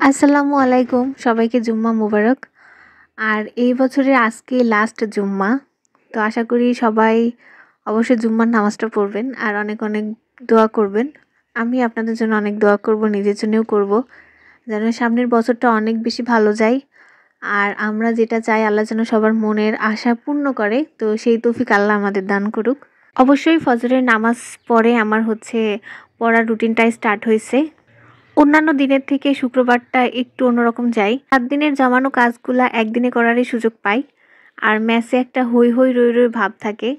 আসসালামু আলাইকুম, সবাইকে জুম্মা মুবারক। আর এই বছরের আজকে লাস্ট জুম্মা, তো আশা করি সবাই অবশ্যই জুম্মার নামাজটা পড়বেন আর অনেক অনেক দোয়া করবেন। আমি আপনাদের জন্য অনেক দোয়া করব, নিজের জন্যও করব, যেন সামনের বছরটা অনেক বেশি ভালো যায়। আর আমরা যেটা চাই আল্লাহ যেন সবার মনের আশা পূর্ণ করে, তো সেই তৌফিক আল্লাহ আমাদের দান করুক। অবশ্যই ফজরের নামাজ পড়ে আমার পড়ার রুটিনটাই স্টার্ট হয়েছে। অন্যান্য দিনের থেকে শুক্রবারটা একটু অন্যরকম যায়। 7 দিনের জমানো কাজগুলা একদিনে করারই সুযোগ পাই। আর মেসে একটা হই হই রই রই ভাব থাকে,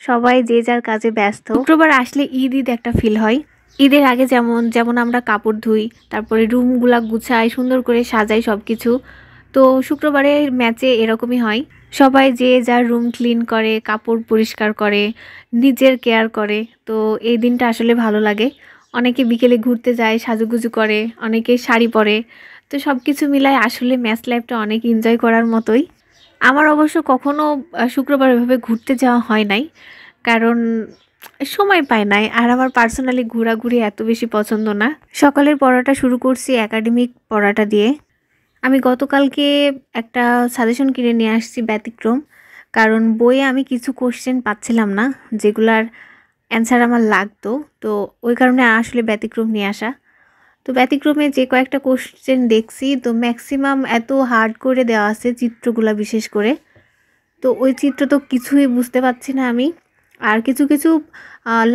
সবাই যে যার কাজে ব্যস্ত। শুক্রবার আসলে ঈদ ঈদ একটা ফিল হয়। ঈদের আগে যেমন যেমন আমরা কাপড় ধুই, তারপরে রুমগুলা গুছাই, সুন্দর করে সাজাই সব কিছু। তো শুক্রবারের ম্যাচে এরকমই হয়, সবাই যে যার রুম ক্লিন করে, কাপড় পরিষ্কার করে, নিজের কেয়ার করে। তো এই দিনটা আসলে ভালো লাগে। অনেকে বিকেলে ঘুরতে যায়, সাজুগুজু করে, অনেকে শাড়ি পরে। তো সব কিছু মিলায় আসলে ম্যাচ লাইফটা অনেক এনজয় করার মতোই। আমার অবশ্য কখনো শুক্রবার এভাবে ঘুরতে যাওয়া হয় নাই, কারণ সময় পাই নাই। আর আমার পার্সোনালি ঘোরাঘুরি এত বেশি পছন্দ না। সকালের পড়াটা শুরু করছি একাডেমিক পড়াটা দিয়ে। আমি গতকালকে একটা সাজেশন কিনে নিয়ে আসছি, ব্যতিক্রম। কারণ বইয়ে আমি কিছু কোশ্চেন পাচ্ছিলাম না যেগুলার অ্যান্সার আমার লাগতো, তো ওই কারণে আসলে ব্যতিক্রম নিয়ে আসা। তো ব্যতিক্রমে যে কয়েকটা কোশ্চেন দেখছি, তো ম্যাক্সিমাম এত হার্ড করে দেওয়া আছে, চিত্রগুলা বিশেষ করে। তো ওই চিত্র তো কিছুই বুঝতে পারছি না আমি। আর কিছু কিছু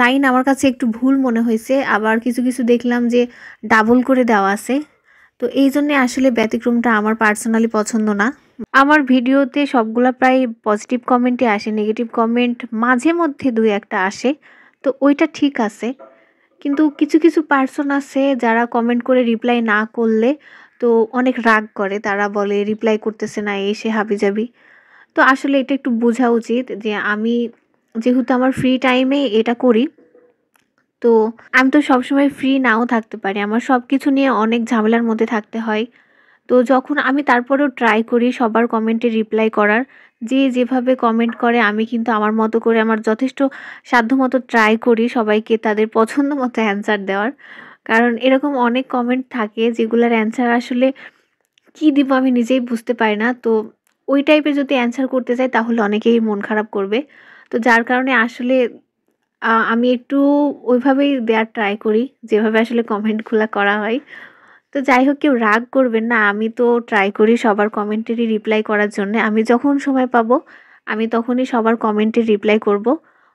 লাইন আমার কাছে একটু ভুল মনে হয়েছে, আবার কিছু কিছু দেখলাম যে ডাবল করে দেওয়া আছে। তো এই জন্যে আসলে ব্যতিক্রমটা আমার পার্সোনালি পছন্দ না। আমার ভিডিওতে সবগুলা প্রায় পজিটিভ কমেন্টই আসে, নেগেটিভ কমেন্ট মাঝে মধ্যে দুই একটা আসে। তো ওইটা ঠিক আছে, কিন্তু কিছু কিছু পার্সন আছে যারা কমেন্ট করে রিপ্লাই না করলে তো অনেক রাগ করে, তারা বলে রিপ্লাই করতেছে না, এসে হাবিজাবি। তো আসলে এটা একটু বোঝা উচিত যে আমি যেহেতু আমার ফ্রি টাইমে এটা করি, তো আমি তো সবসময় ফ্রি নাও থাকতে পারি, আমার সব কিছু নিয়ে অনেক ঝামেলার মধ্যে থাকতে হয়। তো যখন আমি তারপরেও ট্রাই করি সবার কমেন্টে রিপ্লাই করার, যে যেভাবে কমেন্ট করে আমি কিন্তু আমার মতো করে আমার যথেষ্ট সাধ্যমতো ট্রাই করি সবাইকে তাদের পছন্দ মতো অ্যান্সার দেওয়ার। কারণ এরকম অনেক কমেন্ট থাকে যেগুলোর অ্যান্সার আসলে কী দিব আমি নিজেই বুঝতে পারি না। তো ওই টাইপের যদি অ্যান্সার করতে চাই তাহলে অনেকেই মন খারাপ করবে। তো যার কারণে আসলে আমি একটু ওইভাবেই দেওয়ার ট্রাই করি যেভাবে আসলে কমেন্টগুলো করা হয়। তো যাই হোক, কেউ রাগ করবেন না, আমি তো ট্রাই করি সবার কমেন্টেরই রিপ্লাই করার জন্যে। আমি যখন সময় পাবো আমি তখনই সবার কমেন্টের রিপ্লাই করব।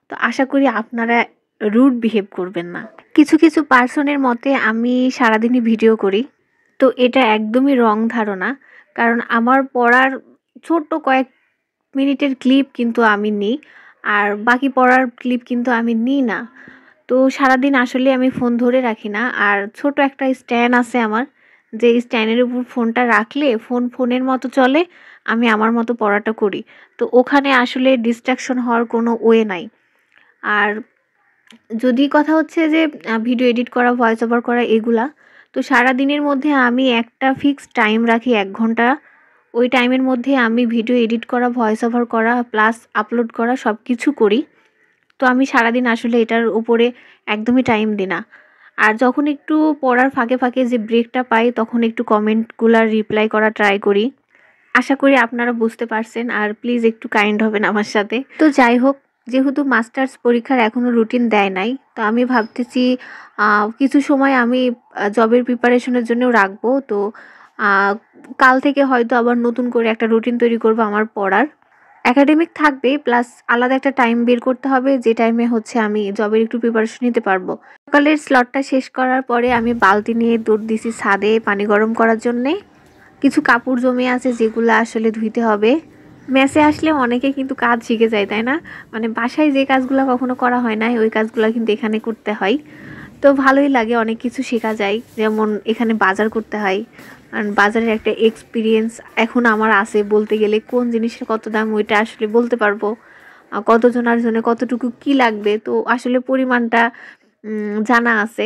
তো আশা করি আপনারা রুড বিহেভ করবেন না। কিছু কিছু পার্সনের মতে আমি সারাদিনই ভিডিও করি, তো এটা একদমই রং ধারণা। কারণ আমার পড়ার ছোট্ট কয়েক মিনিটের ক্লিপ কিন্তু আমি নিই, আর বাকি পড়ার ক্লিপ কিন্তু আমি নিই না। তো সারাদিন আসলে আমি ফোন ধরে রাখি না। আর ছোট একটা স্ট্যান্ড আছে আমার, যে স্ট্যান্ডের উপর ফোনটা রাখলে ফোন ফোনের মতো চলে, আমি আমার মতো পড়াটা করি। তো ওখানে আসলে ডিস্ট্রাকশন হওয়ার কোনো ওয়ে নাই। আর যদি কথা হচ্ছে যে ভিডিও এডিট করা, ভয়েস ওভার করা এগুলা, তো সারাদিনের মধ্যে আমি একটা ফিক্সড টাইম রাখি, 1 ঘন্টা। ওই টাইমের মধ্যে আমি ভিডিও এডিট করা, ভয়েস ওভার করা, প্লাস আপলোড করা সব কিছু করি। তো আমি সারাদিন আসলে এটার উপরে একদমই টাইম দিই না। আর যখন একটু পড়ার ফাঁকে ফাঁকে যে ব্রেকটা পাই, তখন একটু কমেন্টগুলার রিপ্লাই করা ট্রাই করি। আশা করি আপনারা বুঝতে পারছেন, আর প্লিজ একটু কাইন্ড হবেন আমার সাথে। তো যাই হোক, যেহেতু মাস্টার্স পরীক্ষার এখনও রুটিন দেয় নাই, তো আমি ভাবতেছি কিছু সময় আমি জবের প্রিপারেশনের জন্যও রাখবো। তো কাল থেকে হয়তো আবার নতুন করে একটা রুটিন তৈরি করব আমার পড়ার। একাডেমিক থাকবে, প্লাস আলাদা একটা টাইম বের করতে হবে যে টাইমে হচ্ছে আমি জবের একটু প্রিপারেশন নিতে পারবো। সকালের স্লটটা শেষ করার পরে আমি বালতি নিয়ে দৌড় দিছি ছাদে পানি গরম করার জন্যে। কিছু কাপড় জমে আছে যেগুলো আসলে ধুইতে হবে। মেসে আসলে অনেকে কিন্তু কাজ শিখে যায়, তাই না? মানে বাসায় যে কাজগুলো কখনো করা হয় না, ওই কাজগুলো কিন্তু এখানে করতে হয়। তো ভালোই লাগে, অনেক কিছু শেখা যায়। যেমন এখানে বাজার করতে হয়, আর বাজারের একটা এক্সপিরিয়েন্স এখন আমার আছে বলতে গেলে। কোন জিনিসের কত দাম ওইটা আসলে বলতে পারবো, কতজনের জন্য কতটুকু কি লাগবে, তো আসলে পরিমাণটা জানা আছে।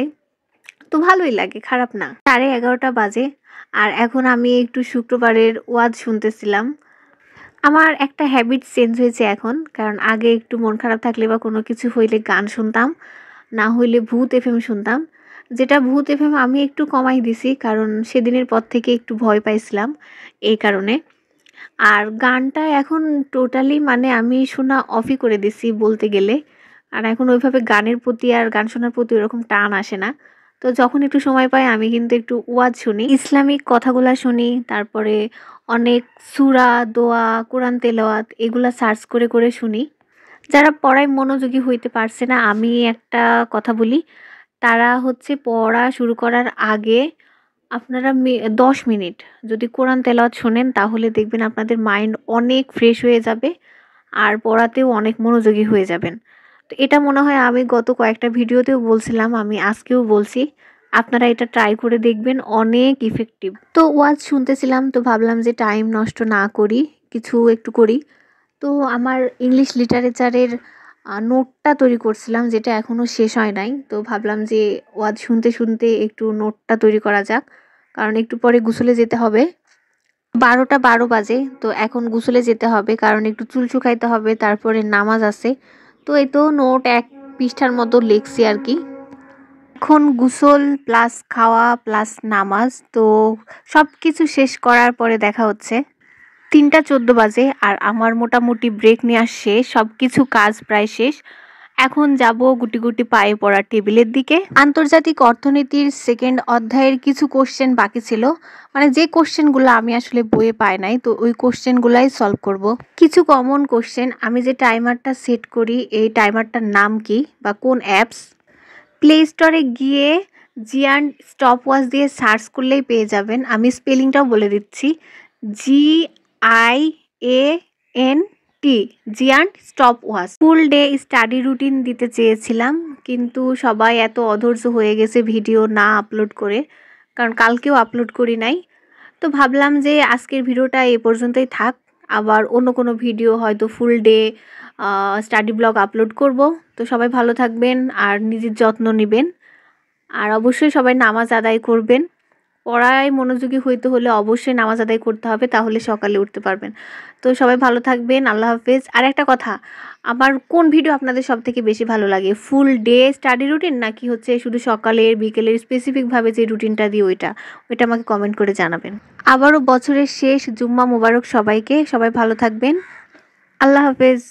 তো ভালোই লাগে, খারাপ না। 11:30 বাজে, আর এখন আমি একটু শুক্রবারের ওয়াজ শুনতেছিলাম। আমার একটা হ্যাবিট চেঞ্জ হয়েছে এখন, কারণ আগে একটু মন খারাপ থাকলে বা কোনো কিছু হইলে গান শুনতাম, না হইলে ভূত এফএম শুনতাম। যেটা ভূত এফএম আমি একটু কমাই দিছি, কারণ সেদিনের পর থেকে একটু ভয় পাইছিলাম এই কারণে। আর গানটা এখন টোটালি মানে আমি শোনা অফই করে দিছি বলতে গেলে। আর এখন ওইভাবে গানের প্রতি আর গান শোনার প্রতি ওরকম টান আসে না। তো যখন একটু সময় পাই আমি কিন্তু একটু ওয়াজ শুনি, ইসলামিক কথাগুলা শুনি, তারপরে অনেক সূরা, দোয়া, কোরআন তেলাওয়াত এগুলা সার্চ করে করে শুনি। যারা পড়ায় মনোযোগী হইতে পারছে না, আমি একটা কথা বলি, তারা হচ্ছে পড়া শুরু করার আগে আপনারা ১০ মিনিট যদি কোরআন তেলাওয়াত শোনেন তাহলে দেখবেন আপনাদের মাইন্ড অনেক ফ্রেশ হয়ে যাবে আর পড়াতেও অনেক মনোযোগী হয়ে যাবেন। তো এটা মনে হয় আমি গত কয়েকটা ভিডিওতেও বলছিলাম, আমি আজকেও বলছি। আপনারা এটা ট্রাই করে দেখবেন, অনেক ইফেক্টিভ। তো ওয়াজ শুনতেছিলাম, তো ভাবলাম যে টাইম নষ্ট না করি, কিছু একটু করি। তো আমার ইংলিশ লিটারেচারের নোটটা তৈরি করছিলাম, যেটা এখনও শেষ হয় নাই। তো ভাবলাম যে ওয়াজ শুনতে শুনতে একটু নোটটা তৈরি করা যাক, কারণ একটু পরে গোসলে যেতে হবে। 12টা 12 বাজে, তো এখন গোসলে যেতে হবে কারণ একটু চুল শুকাইতে হবে, তারপরে নামাজ আছে। তো এই তো নোট 1 পৃষ্ঠার মতো লিখছি আর কি। এখন গোসল প্লাস খাওয়া প্লাস নামাজ, তো সব কিছু শেষ করার পরে দেখা হচ্ছে। 3টা 14 বাজে আর আমার মোটামুটি ব্রেক নেওয়া শেষ, সব কিছু কাজ প্রায় শেষ। এখন যাব গুটি গুটি পায়ে পড়া টেবিলের দিকে। আন্তর্জাতিক অর্থনীতির সেকেন্ড অধ্যায়ের কিছু কোশ্চেন বাকি ছিল, মানে যে কোশ্চেনগুলো আমি আসলে বইয়ে পাই নাই, তো ওই কোশ্চেনগুলাই সলভ করব। কিছু কমন কোশ্চেন, আমি যে টাইমারটা সেট করি এই টাইমারটার নাম কি বা কোন অ্যাপস। প্লে স্টোরে গিয়ে জিয়ান্ট স্টপ ওয়াচ দিয়ে সার্চ করলেই পেয়ে যাবেন। আমি স্পেলিংটাও বলে দিচ্ছি, GIANT, জিয়ান্ট স্টপ ওয়াচ। ফুল ডে স্টাডি রুটিন দিতে চেয়েছিলাম, কিন্তু সবাই এত অধৈর্য হয়ে গেছে ভিডিও না আপলোড করে, কারণ কালকেও আপলোড করি নাই। তো ভাবলাম যে আজকের ভিডিওটা এ পর্যন্তই থাক, আবার অন্য কোনো ভিডিও হয়তো ফুল ডে স্টাডি ব্লগ আপলোড করব। তো সবাই ভালো থাকবেন আর নিজের যত্ন নেবেন, আর অবশ্যই সবাই নামাজ আদায় করবেন। পড়ায় মনোযোগী হইতে হলে অবশ্যই নামাজ আদায় করতে হবে, তাহলে সকালে উঠতে পারবেন। তো সবাই ভালো থাকবেন, আল্লাহ হাফেজ। আর একটা কথা, আমার কোন ভিডিও আপনাদের সব থেকে বেশি ভালো লাগে, ফুল ডে স্টাডি রুটিন নাকি হচ্ছে শুধু সকালের বিকেলের স্পেসিফিকভাবে যে রুটিনটা দিই ওইটা আমাকে কমেন্ট করে জানাবেন। আবারও বছরের শেষ জুম্মা মোবারক সবাইকে, সবাই ভালো থাকবেন, আল্লাহ হাফেজ।